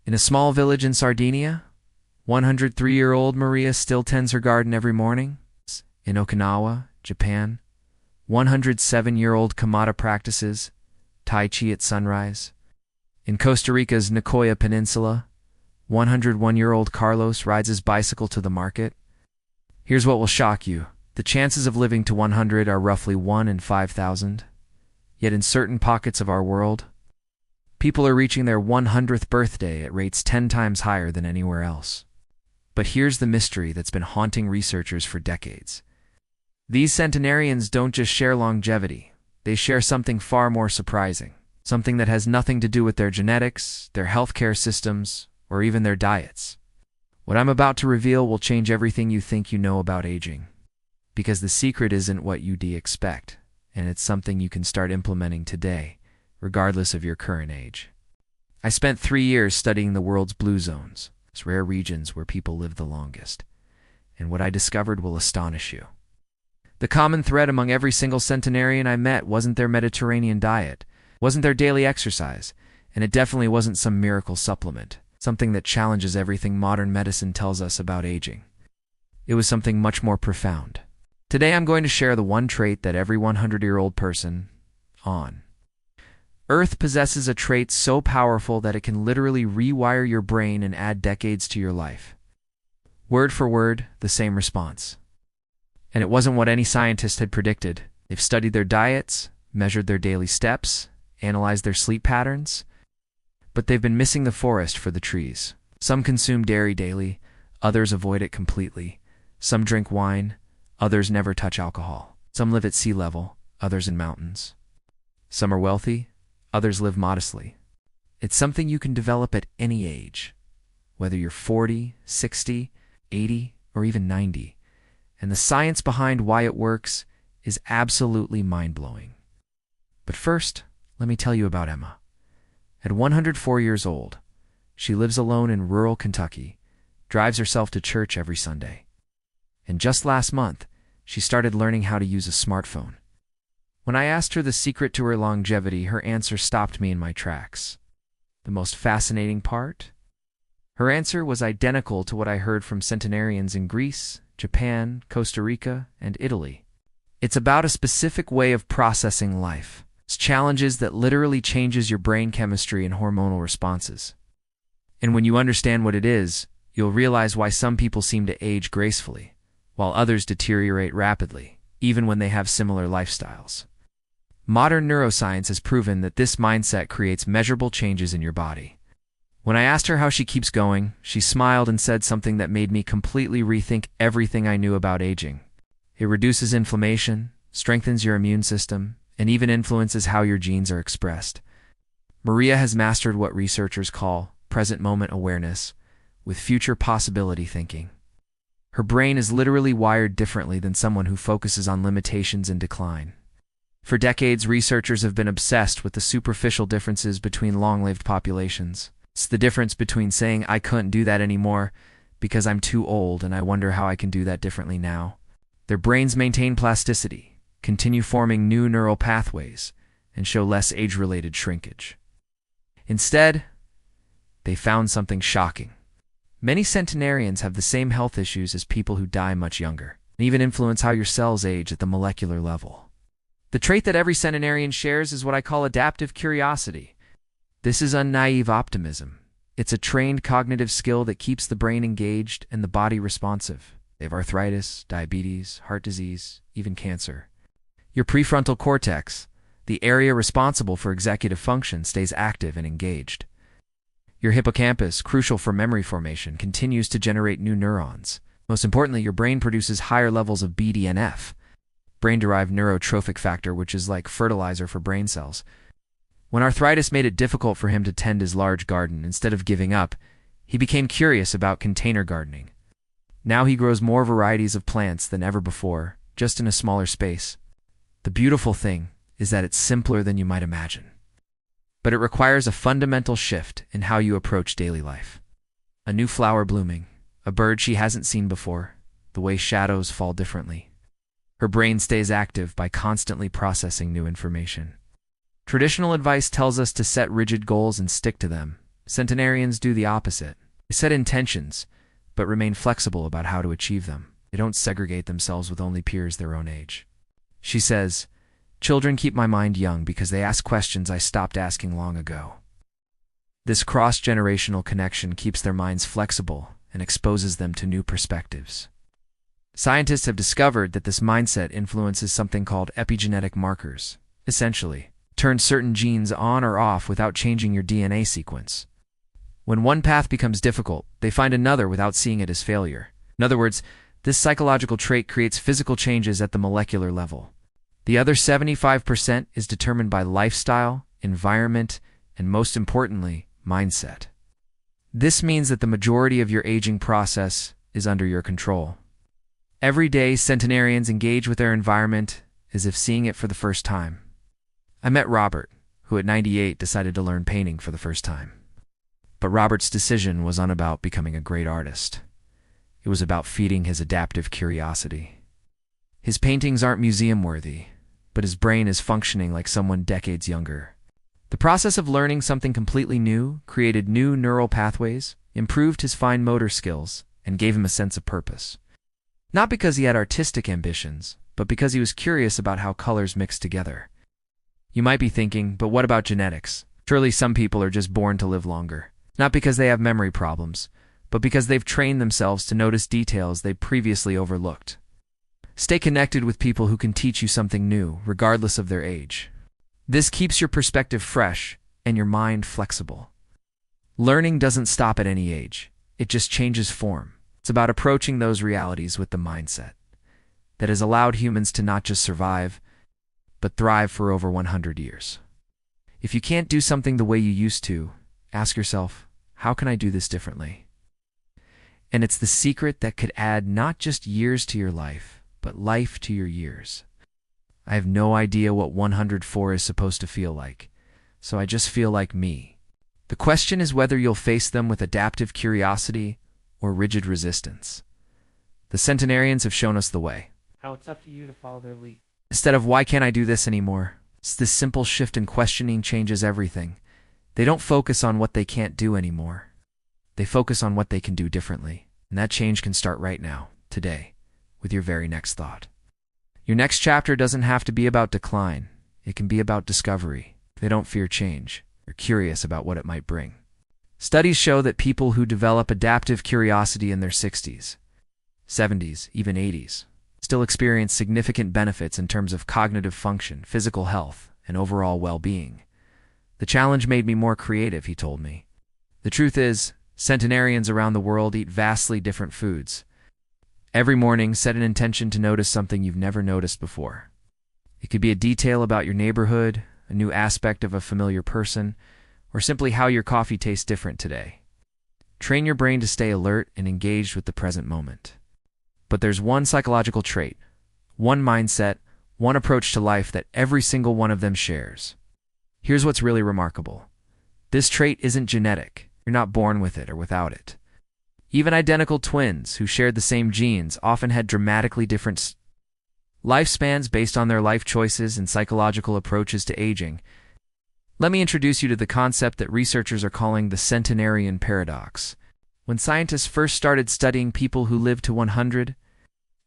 In a small village in Sardinia, 103-year-old Maria still tends her garden every morning. In Okinawa, Japan, 107-year-old Kamada practices Tai Chi at sunrise. In Costa Rica's Nicoya Peninsula, 101-year-old Carlos rides his bicycle to the market. Here's what will shock you. The chances of living to 100 are roughly 1 in 5,000. Yet in certain pockets of our world, people are reaching their 100th birthday at rates 10 times higher than anywhere else. But here's the mystery that's been haunting researchers for decades. These centenarians don't just share longevity. They share something far more surprising. Something that has nothing to do with their genetics, their healthcare systems, or even their diets. What I'm about to reveal will change everything you think you know about aging. Because the secret isn't what you'd expect, and it's something you can start implementing today, regardless of your current age. I spent 3 years studying the world's blue zones, those rare regions where people live the longest, and what I discovered will astonish you. The common thread among every single centenarian I met wasn't their Mediterranean diet, wasn't their daily exercise, and it definitely wasn't some miracle supplement, something that challenges everything modern medicine tells us about aging. It was something much more profound. Today I'm going to share the one trait that every 100-year-old person on Earth possesses, a trait so powerful that it can literally rewire your brain and add decades to your life. Word for word, the same response. And it wasn't what any scientist had predicted. They've studied their diets, measured their daily steps, analyzed their sleep patterns, but they've been missing the forest for the trees. Some consume dairy daily, others avoid it completely. Some drink wine, others never touch alcohol. Some live at sea level, others in mountains. Some are wealthy, others live modestly. It's something you can develop at any age, whether you're 40, 60, 80, or even 90. And the science behind why it works is absolutely mind-blowing. But first, let me tell you about Emma. At 104 years old, she lives alone in rural Kentucky, drives herself to church every Sunday. And just last month, she started learning how to use a smartphone. When I asked her the secret to her longevity, her answer stopped me in my tracks. The most fascinating part? Her answer was identical to what I heard from centenarians in Greece, Japan, Costa Rica, and Italy. It's about a specific way of processing life. It's challenges that literally changes your brain chemistry and hormonal responses. And when you understand what it is, you'll realize why some people seem to age gracefully, while others deteriorate rapidly, even when they have similar lifestyles. Modern neuroscience has proven that this mindset creates measurable changes in your body. When I asked her how she keeps going, she smiled and said something that made me completely rethink everything I knew about aging. It reduces inflammation, strengthens your immune system, and even influences how your genes are expressed. Maria has mastered what researchers call present moment awareness, with future possibility thinking. Her brain is literally wired differently than someone who focuses on limitations and decline. For decades, researchers have been obsessed with the superficial differences between long-lived populations. It's the difference between saying, "I couldn't do that anymore because I'm too old and I wonder how I can do that differently now." Their brains maintain plasticity, continue forming new neural pathways, and show less age-related shrinkage. Instead, they found something shocking. Many centenarians have the same health issues as people who die much younger, and even influence how your cells age at the molecular level. The trait that every centenarian shares is what I call adaptive curiosity. This is unnaive optimism. It's a trained cognitive skill that keeps the brain engaged and the body responsive. They have arthritis, diabetes, heart disease, even cancer. Your prefrontal cortex, the area responsible for executive function, stays active and engaged. Your hippocampus, crucial for memory formation, continues to generate new neurons. Most importantly, your brain produces higher levels of BDNF, brain-derived neurotrophic factor, which is like fertilizer for brain cells. When arthritis made it difficult for him to tend his large garden, instead of giving up, he became curious about container gardening. Now he grows more varieties of plants than ever before, just in a smaller space. The beautiful thing is that it's simpler than you might imagine. But it requires a fundamental shift in how you approach daily life. A new flower blooming, a bird she hasn't seen before, the way shadows fall differently. Her brain stays active by constantly processing new information. Traditional advice tells us to set rigid goals and stick to them, Centenarians do the opposite. They set intentions, but remain flexible about how to achieve them. They don't segregate themselves with only peers their own age. She says, "Children keep my mind young because they ask questions I stopped asking long ago." This cross-generational connection keeps their minds flexible and exposes them to new perspectives. Scientists have discovered that this mindset influences something called epigenetic markers. Essentially, turn certain genes on or off without changing your DNA sequence. When one path becomes difficult, they find another without seeing it as failure. In other words, this psychological trait creates physical changes at the molecular level. The other 75% is determined by lifestyle, environment, and most importantly, mindset. This means that the majority of your aging process is under your control. Every day, centenarians engage with their environment as if seeing it for the first time. I met Robert, who at 98 decided to learn painting for the first time. But Robert's decision wasn't about becoming a great artist. It was about feeding his adaptive curiosity. His paintings aren't museum-worthy, but his brain is functioning like someone decades younger. The process of learning something completely new created new neural pathways, improved his fine motor skills, and gave him a sense of purpose. Not because he had artistic ambitions, but because he was curious about how colors mix together. You might be thinking, but what about genetics? Surely some people are just born to live longer. Not because they have memory problems, but because they've trained themselves to notice details they previously overlooked. Stay connected with people who can teach you something new, regardless of their age. This keeps your perspective fresh and your mind flexible. Learning doesn't stop at any age. It just changes form. It's about approaching those realities with the mindset that has allowed humans to not just survive, but thrive for over 100 years. If you can't do something the way you used to, ask yourself, how can I do this differently? And it's the secret that could add not just years to your life, but life to your years. I have no idea what 104 is supposed to feel like, so I just feel like me. The question is whether you'll face them with adaptive curiosity or rigid resistance. The centenarians have shown us the way. Now it's up to you to follow their lead. Instead of "why can't I do this anymore?" it's this simple shift in questioning changes everything. They don't focus on what they can't do anymore. They focus on what they can do differently. And that change can start right now, today, with your very next thought. Your next chapter doesn't have to be about decline. It can be about discovery. They don't fear change. They're curious about what it might bring. Studies show that people who develop adaptive curiosity in their 60s, 70s, even 80s, still experience significant benefits in terms of cognitive function, physical health, and overall well-being. The challenge made me more creative, he told me. The truth is, centenarians around the world eat vastly different foods. Every morning, set an intention to notice something you've never noticed before. It could be a detail about your neighborhood, a new aspect of a familiar person, or simply how your coffee tastes different today. Train your brain to stay alert and engaged with the present moment. But there's one psychological trait, one mindset, one approach to life that every single one of them shares. Here's what's really remarkable. This trait isn't genetic. You're not born with it or without it. Even identical twins who shared the same genes often had dramatically different lifespans based on their life choices and psychological approaches to aging. Let me introduce you to the concept that researchers are calling the Centenarian Paradox. When scientists first started studying people who lived to 100,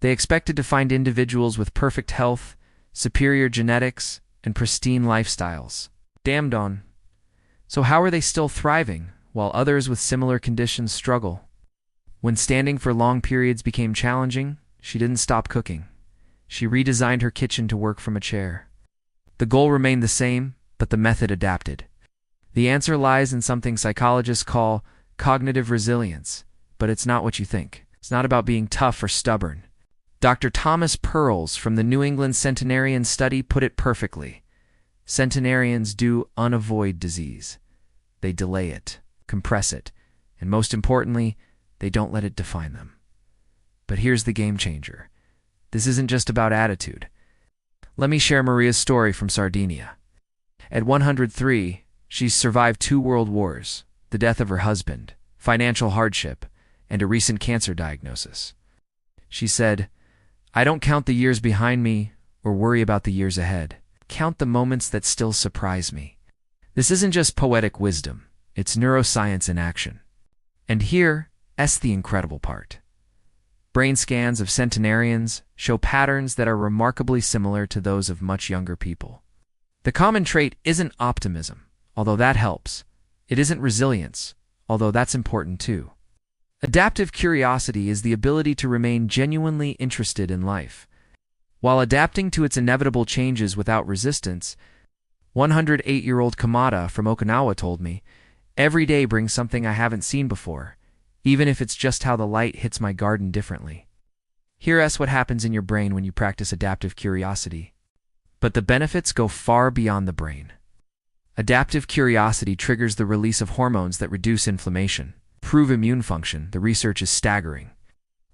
they expected to find individuals with perfect health, superior genetics, and pristine lifestyles. Damned on. So how are they still thriving, while others with similar conditions struggle? When standing for long periods became challenging, she didn't stop cooking. She redesigned her kitchen to work from a chair. The goal remained the same, but the method adapted. The answer lies in something psychologists call cognitive resilience, but it's not what you think. It's not about being tough or stubborn. Dr. Thomas Pearls from the New England Centenarian Study put it perfectly. Centenarians do unavoid disease. They delay it, compress it, and most importantly, they don't let it define them. But here's the game changer. This isn't just about attitude. Let me share Maria's story from Sardinia. At 103, she's survived 2 world wars, the death of her husband, financial hardship, and a recent cancer diagnosis. She said, "I don't count the years behind me or worry about the years ahead. Count the moments that still surprise me." This isn't just poetic wisdom. It's neuroscience in action. And here's the incredible part. Brain scans of centenarians show patterns that are remarkably similar to those of much younger people. The common trait isn't optimism, although that helps. It isn't resilience, although that's important too. Adaptive curiosity is the ability to remain genuinely interested in life, while adapting to its inevitable changes without resistance. 108-year-old Kamada from Okinawa told me, "Every day brings something I haven't seen before, even if it's just how the light hits my garden differently." Here's what happens in your brain when you practice adaptive curiosity. But the benefits go far beyond the brain. Adaptive curiosity triggers the release of hormones that reduce inflammation, improve immune function. The research is staggering.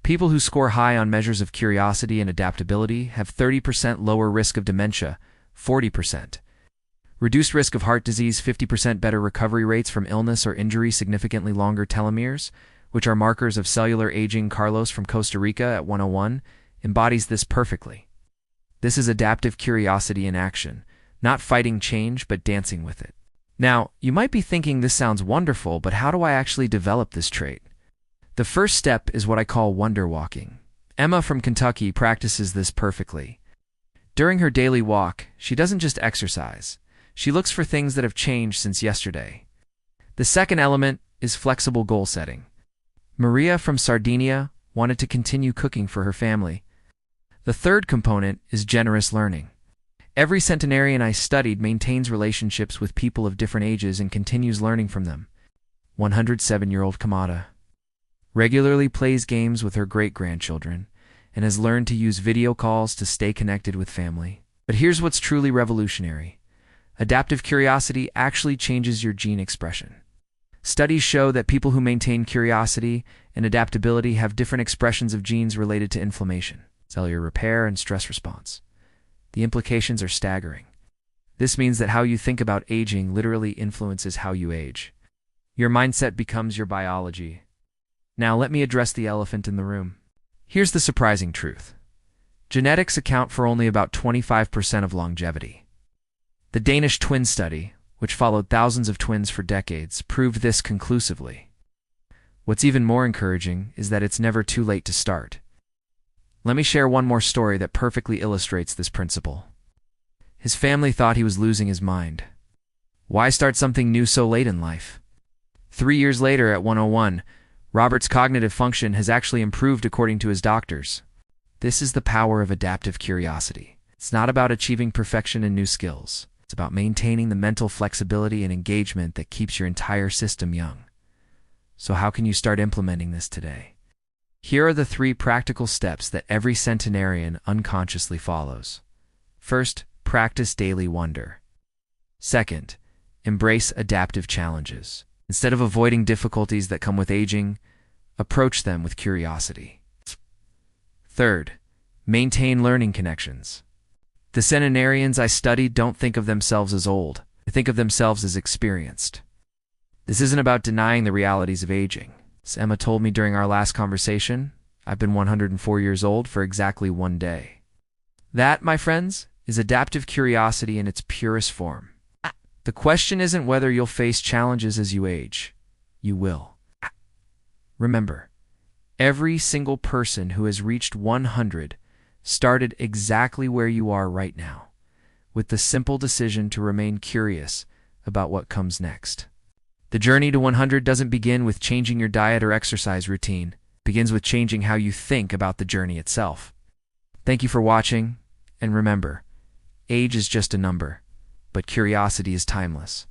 People who score high on measures of curiosity and adaptability have 30% lower risk of dementia, 40%. Reduced risk of heart disease, 50% better recovery rates from illness or injury, significantly longer telomeres, which are markers of cellular aging. Carlos from Costa Rica at 101 embodies this perfectly. This is adaptive curiosity in action, not fighting change, but dancing with it. Now, you might be thinking this sounds wonderful, but how do I actually develop this trait? The first step is what I call wonder walking. Emma from Kentucky practices this perfectly. During her daily walk, she doesn't just exercise. She looks for things that have changed since yesterday. The second element is flexible goal setting. Maria from Sardinia wanted to continue cooking for her family. The third component is generous learning. Every centenarian I studied maintains relationships with people of different ages and continues learning from them. 107-year-old Kamada regularly plays games with her great-grandchildren and has learned to use video calls to stay connected with family. But here's what's truly revolutionary. Adaptive curiosity actually changes your gene expression. Studies show that people who maintain curiosity and adaptability have different expressions of genes related to inflammation, cellular repair, and stress response. The implications are staggering. This means that how you think about aging literally influences how you age. Your mindset becomes your biology. Now let me address the elephant in the room. Here's the surprising truth. Genetics account for only about 25% of longevity. The Danish twin study, which followed thousands of twins for decades, proved this conclusively. What's even more encouraging is that it's never too late to start. Let me share one more story that perfectly illustrates this principle. His family thought he was losing his mind. Why start something new so late in life? 3 years later, at 101, Robert's cognitive function has actually improved according to his doctors. This is the power of adaptive curiosity. It's not about achieving perfection in new skills. It's about maintaining the mental flexibility and engagement that keeps your entire system young. So how can you start implementing this today? Here are the 3 practical steps that every centenarian unconsciously follows. First, practice daily wonder. Second, embrace adaptive challenges. Instead of avoiding difficulties that come with aging, approach them with curiosity. Third, maintain learning connections. The centenarians I studied don't think of themselves as old. They think of themselves as experienced. This isn't about denying the realities of aging. As Emma told me during our last conversation, I've been 104 years old for exactly 1 day. That, my friends, is adaptive curiosity in its purest form. The question isn't whether you'll face challenges as you age. You will. Remember, every single person who has reached 100 started exactly where you are right now, with the simple decision to remain curious about what comes next. The journey to 100 doesn't begin with changing your diet or exercise routine. It begins with changing how you think about the journey itself. Thank you for watching, and remember, age is just a number, but curiosity is timeless.